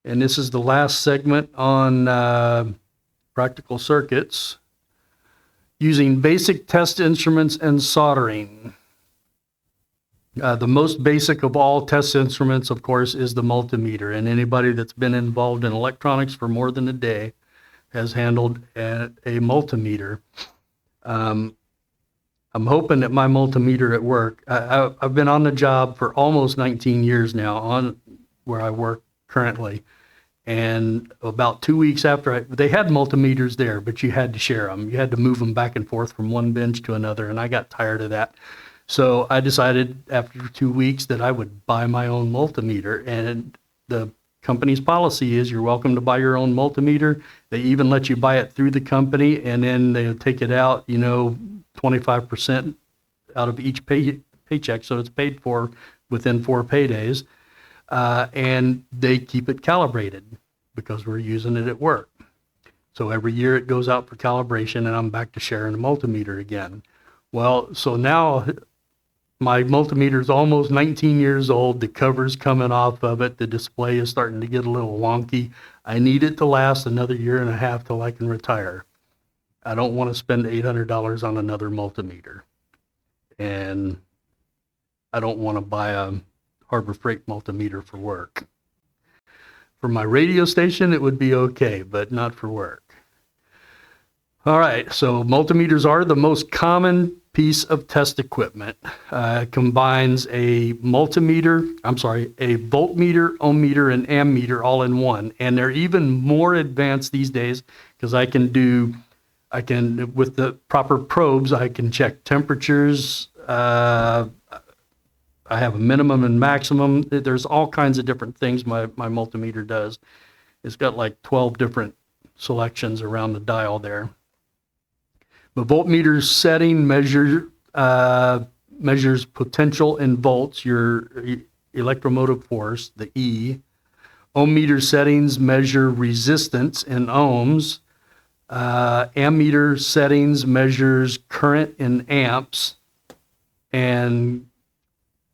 And this is the last segment on practical circuits using basic test instruments and soldering. The most basic of all test instruments, of course, is the multimeter. And anybody that's been involved in electronics for more than a day has handled a multimeter. I'm hoping that my multimeter at work, I've been on the job for almost 19 years now on where I work currently. And about 2 weeks after, they had multimeters there, but you had to share them. You had to move them back and forth from one bench to another, and I got tired of that. So I decided after 2 weeks that I would buy my own multimeter. And the company's policy is you're welcome to buy your own multimeter. They even let you buy it through the company, and then they'll take it out, 25% out of each paycheck, so it's paid for within 4 paydays. And they keep it calibrated because we're using it at work. So every year it goes out for calibration, and I'm back to sharing a multimeter again. Well, so now my multimeter is almost 19 years old. The cover's coming off of it. The display is starting to get a little wonky. I need it to last another year and a half till I can retire. I don't want to spend $800 on another multimeter. And I don't want to buy a Harbor Freight multimeter for work. For my radio station, it would be okay, but not for work. All right, so multimeters are the most common piece of test equipment. Combines a voltmeter, ohmmeter, and ammeter all in one. And they're even more advanced these days because with the proper probes, I can check temperatures. I have a minimum and maximum. There's all kinds of different things my multimeter does. It's got like 12 different selections around the dial there. The voltmeter setting measures potential in volts, your electromotive force, the E. Ohmmeter settings measure resistance in ohms. Ammeter settings measures current in amps. And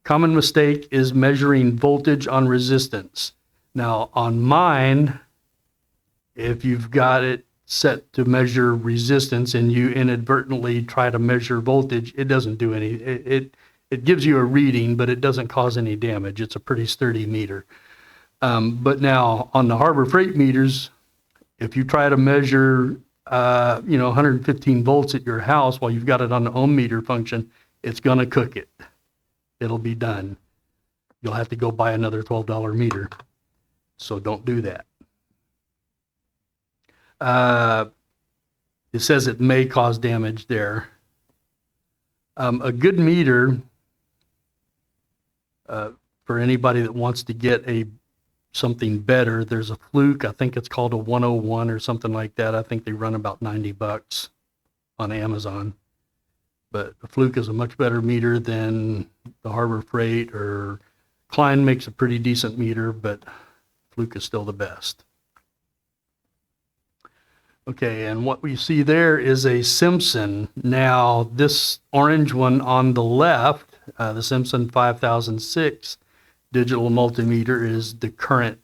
common mistake is measuring voltage on resistance. Now on mine, if you've got it set to measure resistance and you inadvertently try to measure voltage, it doesn't do any, it gives you a reading, but it doesn't cause any damage. It's a pretty sturdy meter. But now on the Harbor Freight meters, if you try to measure, 115 volts at your house while you've got it on the ohm meter function, it's going to cook it. It'll be done. You'll have to go buy another $12 meter. So don't do that. It says it may cause damage there. A good meter, for anybody that wants to get something better, there's a Fluke. I think it's called a 101 or something like that. I think they run about $90 on Amazon. But the Fluke is a much better meter than the Harbor Freight, or Klein makes a pretty decent meter, but Fluke is still the best. Okay, and what we see there is a Simpson. Now, this orange one on the left, the Simpson 5006 digital multimeter, is the current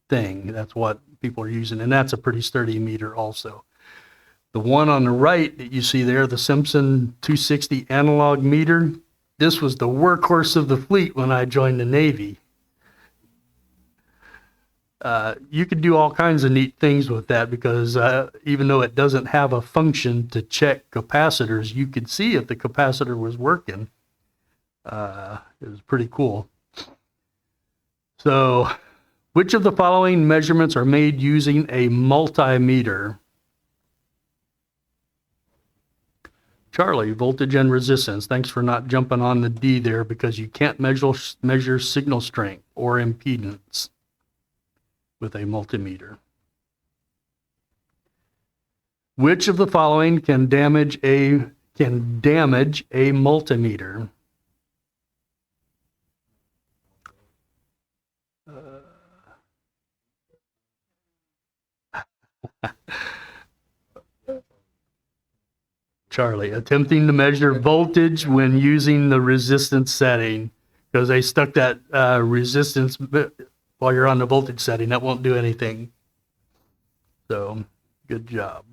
thing. That's what people are using, and that's a pretty sturdy meter also. The one on the right that you see there, the Simpson 260 analog meter, this was the workhorse of the fleet when I joined the Navy. You could do all kinds of neat things with that because even though it doesn't have a function to check capacitors, you could see if the capacitor was working. It was pretty cool. So, which of the following measurements are made using a multimeter? Charlie, voltage and resistance. Thanks for not jumping on the D there because you can't measure signal strength or impedance with a multimeter. Which of the following can damage a multimeter? Charlie, attempting to measure voltage when using the resistance setting, because they stuck that resistance, while you're on the voltage setting. That won't do anything. So, good job.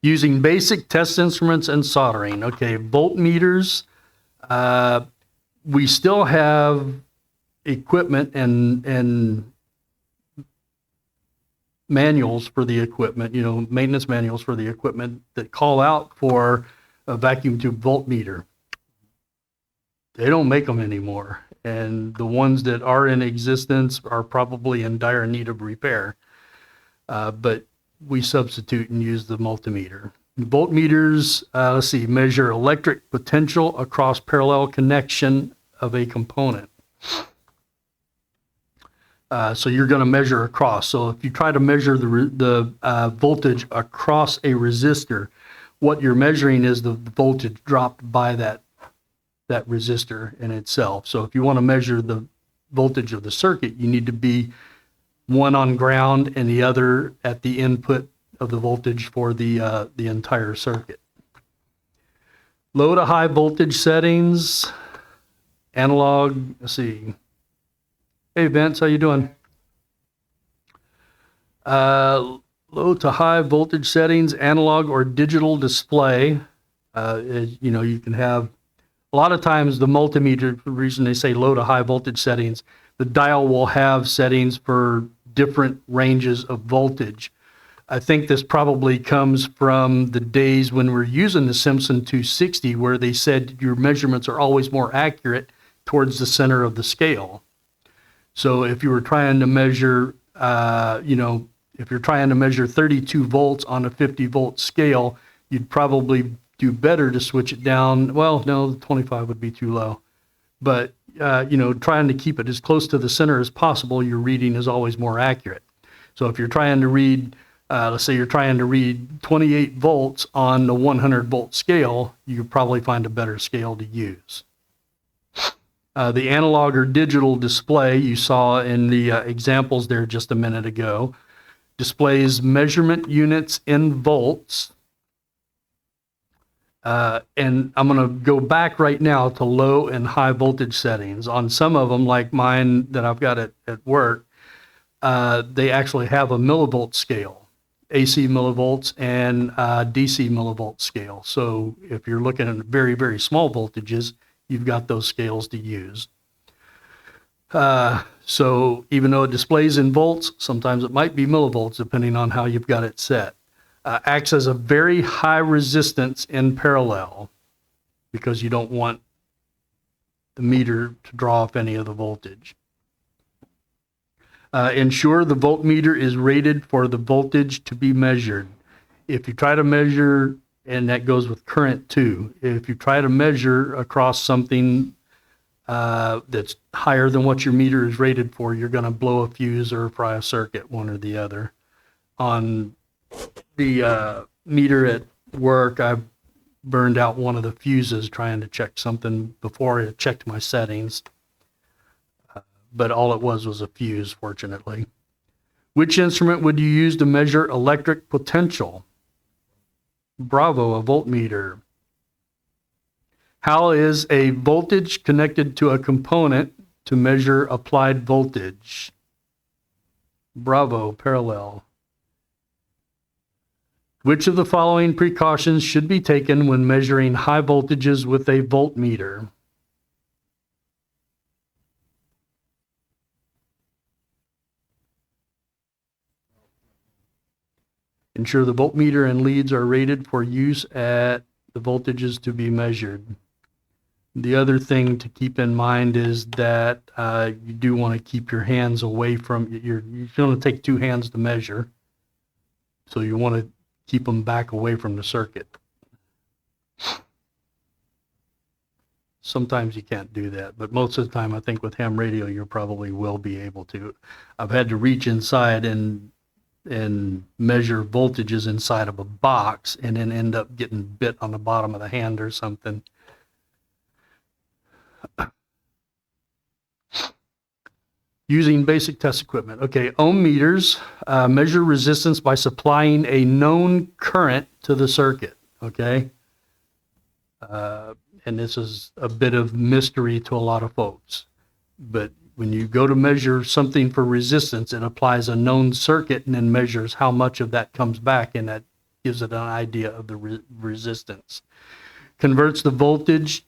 Using basic test instruments and soldering. Okay, voltmeters. We still have equipment and manuals for the equipment, maintenance manuals for the equipment that call out for a vacuum tube voltmeter. They don't make them anymore. And the ones that are in existence are probably in dire need of repair. But we substitute and use the multimeter. Voltmeters, measure electric potential across parallel connection of a component. So you're going to measure across. So if you try to measure the voltage across a resistor, what you're measuring is the voltage dropped by that resistor in itself. So if you want to measure the voltage of the circuit, you need to be one on ground and the other at the input of the voltage for the entire circuit. Low to high voltage settings, analog, let's see. Hey Vince, how you doing? Low to high voltage settings, analog or digital display. You can have, a lot of times the multimeter, the reason they say low to high voltage settings, the dial will have settings for different ranges of voltage. I think this probably comes from the days when we're using the Simpson 260, where they said your measurements are always more accurate towards the center of the scale. So if you were trying to measure, if you're trying to measure 32 volts on a 50 volt scale, you'd probably do better to switch it down. Well, no, 25 would be too low. But, trying to keep it as close to the center as possible, your reading is always more accurate. So if you're trying to read, let's say you're trying to read 28 volts on the 100 volt scale, you probably find a better scale to use. The analog or digital display you saw in the examples there just a minute ago displays measurement units in volts. And I'm going to go back right now to low and high voltage settings. On some of them, like mine that I've got at work, they actually have a millivolt scale, AC millivolts and DC millivolt scale. So if you're looking at very, very small voltages, you've got those scales to use. So even though it displays in volts, sometimes it might be millivolts depending on how you've got it set. Acts as a very high resistance in parallel because you don't want the meter to draw off any of the voltage. Ensure the voltmeter is rated for the voltage to be measured. If you try to measure, and that goes with current too, if you try to measure across something that's higher than what your meter is rated for, you're going to blow a fuse or fry a circuit, one or the other. On the meter at work, I burned out one of the fuses trying to check something before I checked my settings. But all it was a fuse, fortunately. Which instrument would you use to measure electric potential? Bravo, a voltmeter. How is a voltage connected to a component to measure applied voltage? Bravo, parallel. Which of the following precautions should be taken when measuring high voltages with a voltmeter? Ensure the voltmeter and leads are rated for use at the voltages to be measured. The other thing to keep in mind is that you do want to keep your hands away from, you're going to take two hands to measure. So you want to keep them back away from the circuit. Sometimes you can't do that, but most of the time I think with ham radio you probably will be able to. I've had to reach inside and measure voltages inside of a box and then end up getting bit on the bottom of the hand or something. Using basic test equipment. Okay, ohm meters measure resistance by supplying a known current to the circuit, okay? And this is a bit of mystery to a lot of folks, but when you go to measure something for resistance, it applies a known circuit and then measures how much of that comes back, and that gives it an idea of the resistance. Converts the voltage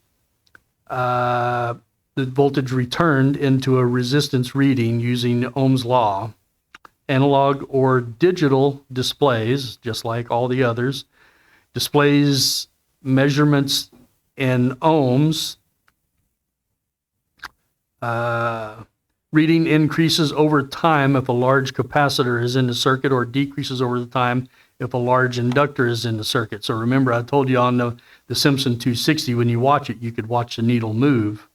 returned into a resistance reading using Ohm's law. Analog or digital displays, just like all the others, displays measurements in ohms. Reading increases over time if a large capacitor is in the circuit, or decreases over the time if a large inductor is in the circuit. So remember, I told you on the Simpson 260, when you watch it, you could watch the needle move.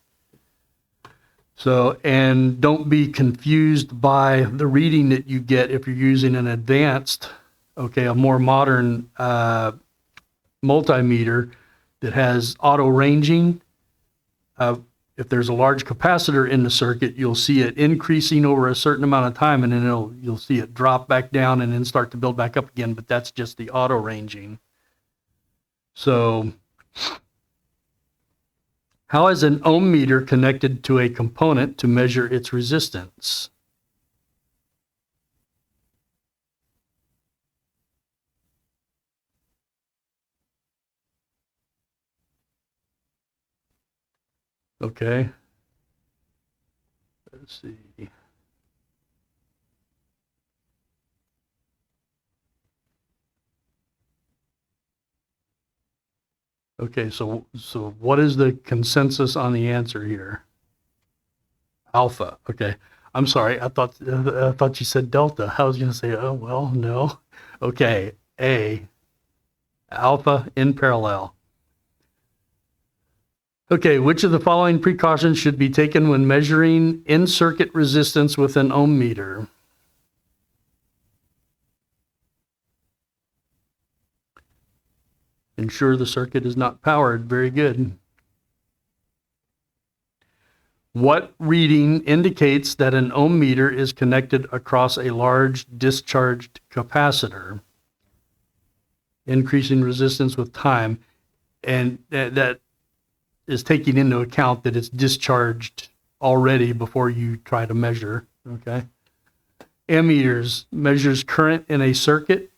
So, and don't be confused by the reading that you get if you're using an advanced, a more modern multimeter that has auto ranging. If there's a large capacitor in the circuit, you'll see it increasing over a certain amount of time, and then you'll see it drop back down and then start to build back up again, but that's just the auto ranging. So, how is an ohm meter connected to a component to measure its resistance? Okay. Let's see. Okay, so what is the consensus on the answer here? Alpha. Okay. I'm sorry. I thought you said delta. I was going to say, oh, well, no. Okay. A. Alpha in parallel. Okay, which of the following precautions should be taken when measuring in-circuit resistance with an ohm meter? Ensure the circuit is not powered. Very good. What reading indicates that an ohm meter is connected across a large discharged capacitor? Increasing resistance with time, and that is taking into account that it's discharged already before you try to measure, okay? Ammeters measures current in a circuit,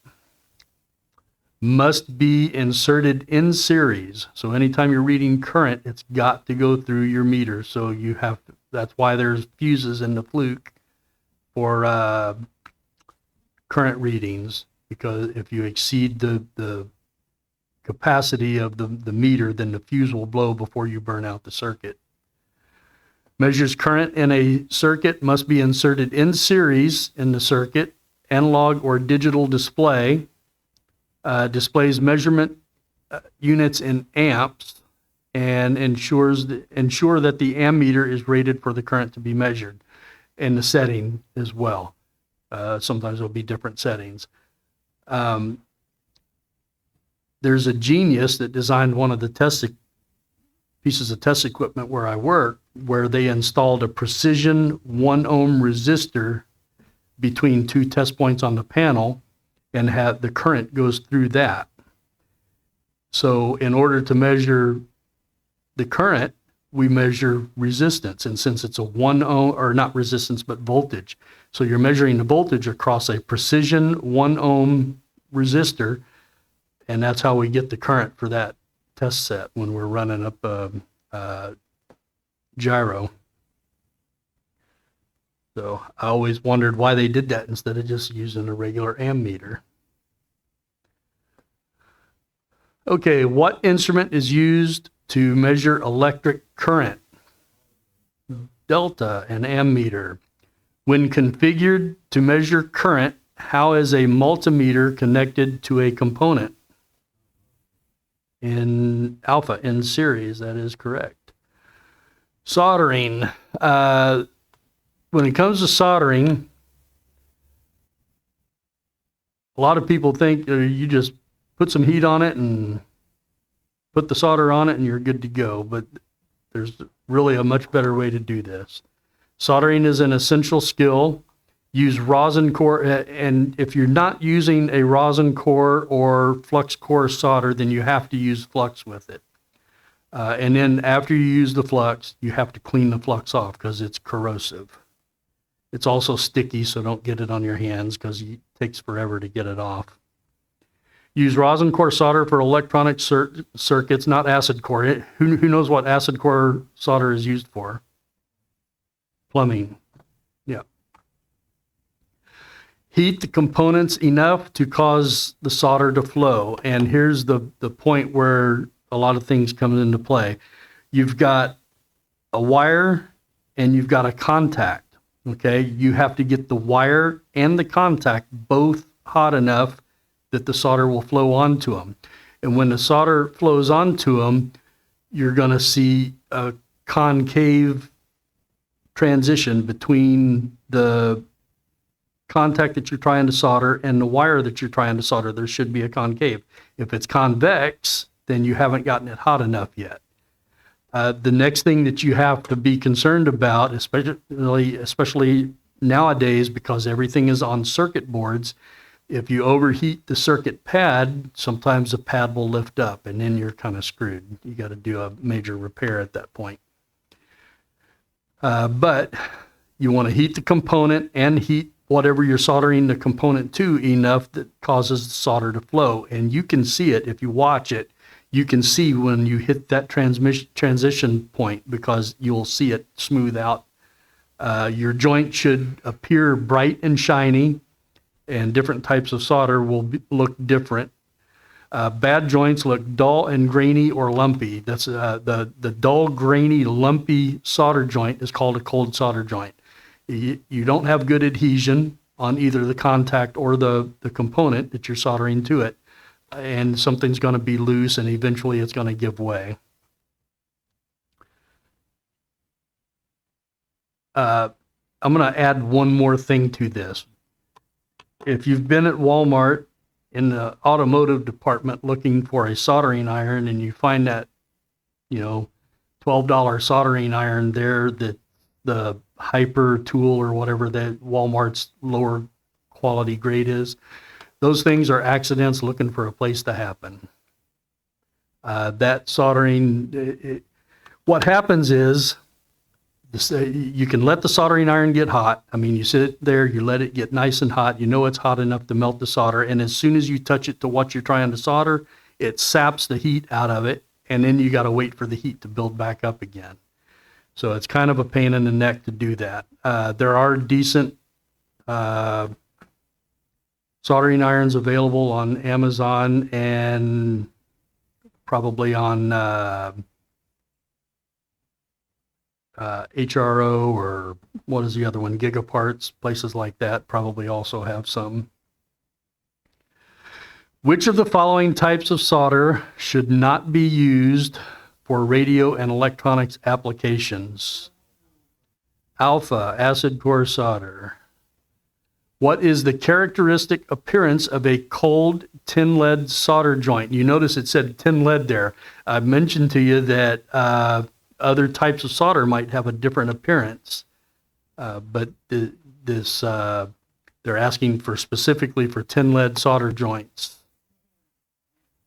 must be inserted in series. So anytime you're reading current, it's got to go through your meter. So you have to, that's why there's fuses in the fluke for current readings, because if you exceed the capacity of the meter, then the fuse will blow before you burn out the circuit. Measures current in a circuit, must be inserted in series in the circuit. Analog or digital display, displays measurement units in amps, and ensure that the ammeter is rated for the current to be measured, and the setting as well. Sometimes there'll be different settings. There's a genius that designed one of the pieces of test equipment where I work, where they installed a precision 1 ohm resistor between two test points on the panel, and have the current goes through that. So in order to measure the current, we measure resistance. And since it's a 1 ohm, or not resistance, but voltage. So you're measuring the voltage across a precision 1 ohm resistor. And that's how we get the current for that test set when we're running up a gyro. So I always wondered why they did that instead of just using a regular ammeter. Okay, what instrument is used to measure electric current? Delta, an ammeter. When configured to measure current, how is a multimeter connected to a component? In alpha, in series, that is correct. Soldering. When it comes to soldering, a lot of people think you just put some heat on it and put the solder on it and you're good to go, but there's really a much better way to do this. Soldering is an essential skill. Use rosin core, and if you're not using a rosin core or flux core solder, then you have to use flux with it. And then after you use the flux, you have to clean the flux off because it's corrosive. It's also sticky, so don't get it on your hands because it takes forever to get it off. Use rosin core solder for electronic circuits, not acid core. Who knows what acid core solder is used for? Plumbing. Yeah. Heat the components enough to cause the solder to flow. And here's the point where a lot of things come into play. You've got a wire and you've got a contact. Okay, you have to get the wire and the contact both hot enough that the solder will flow onto them. And when the solder flows onto them, you're going to see a concave transition between the contact that you're trying to solder and the wire that you're trying to solder. There should be a concave. If it's convex, then you haven't gotten it hot enough yet. The next thing that you have to be concerned about, especially nowadays, because everything is on circuit boards, if you overheat the circuit pad, sometimes the pad will lift up and then you're kind of screwed. You got to do a major repair at that point. But you want to heat the component and heat whatever you're soldering the component to enough that causes the solder to flow. And you can see it if you watch it. You can see when you hit that transition point because you'll see it smooth out. Your joint should appear bright and shiny, and different types of solder will look different. Bad joints look dull and grainy or lumpy. That's the dull, grainy, lumpy solder joint is called a cold solder joint. You don't have good adhesion on either the contact or the component that you're soldering to it, and something's going to be loose and eventually it's going to give way. I'm going to add one more thing to this. If you've been at Walmart in the automotive department looking for a soldering iron and you find that, $12 soldering iron there, that the Hyper tool or whatever that Walmart's lower quality grade is, those things are accidents looking for a place to happen. That soldering, what happens is, you can let the soldering iron get hot. I mean, you sit there, you let it get nice and hot. You know it's hot enough to melt the solder. And as soon as you touch it to what you're trying to solder, it saps the heat out of it. And then you got to wait for the heat to build back up again. So it's kind of a pain in the neck to do that. There are decent soldering irons available on Amazon and probably on HRO, or what is the other one? Gigaparts, places like that probably also have some. Which of the following types of solder should not be used for radio and electronics applications? Alpha, acid core solder. What is the characteristic appearance of a cold tin lead solder joint? You notice it said tin lead there. I mentioned to you that other types of solder might have a different appearance, but they're asking for specifically for tin lead solder joints.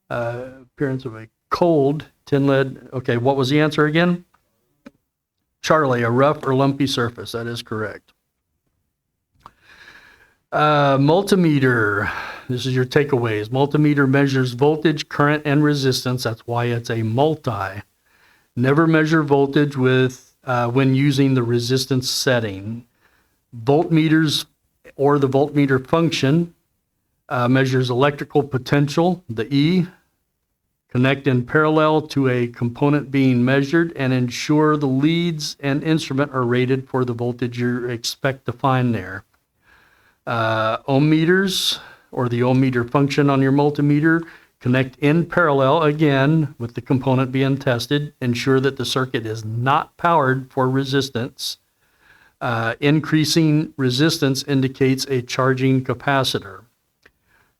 Appearance of a cold tin lead. Okay, what was the answer again? Charlie, a rough or lumpy surface. That is correct. Multimeter. This is your takeaways. Multimeter measures voltage, current, and resistance. That's why it's a multi. Never measure voltage with when using the resistance setting. Voltmeters, or the voltmeter function, measures electrical potential, the E. Connect in parallel to a component being measured and ensure the leads and instrument are rated for the voltage you expect to find there. Ohm meters, or the ohm meter function on your multimeter, connect in parallel again with the component being tested. Ensure that the circuit is not powered for resistance. Increasing resistance indicates a charging capacitor.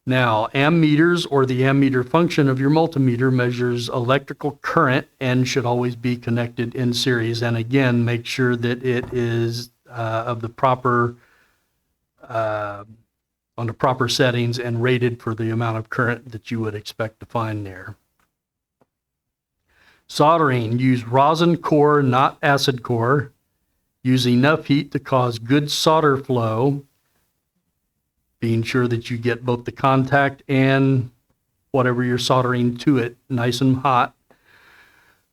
Now, ammeters, or the ammeter function of your multimeter, measures electrical current and should always be connected in series. And again, make sure that it is of the proper on the proper settings and rated for the amount of current that you would expect to find there. Soldering, use rosin core, not acid core. Use enough heat to cause good solder flow, being sure that you get both the contact and whatever you're soldering to it nice and hot.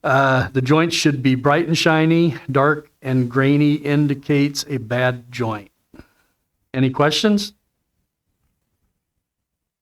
The joints should be bright and shiny. Dark and grainy indicates a bad joint. Any questions?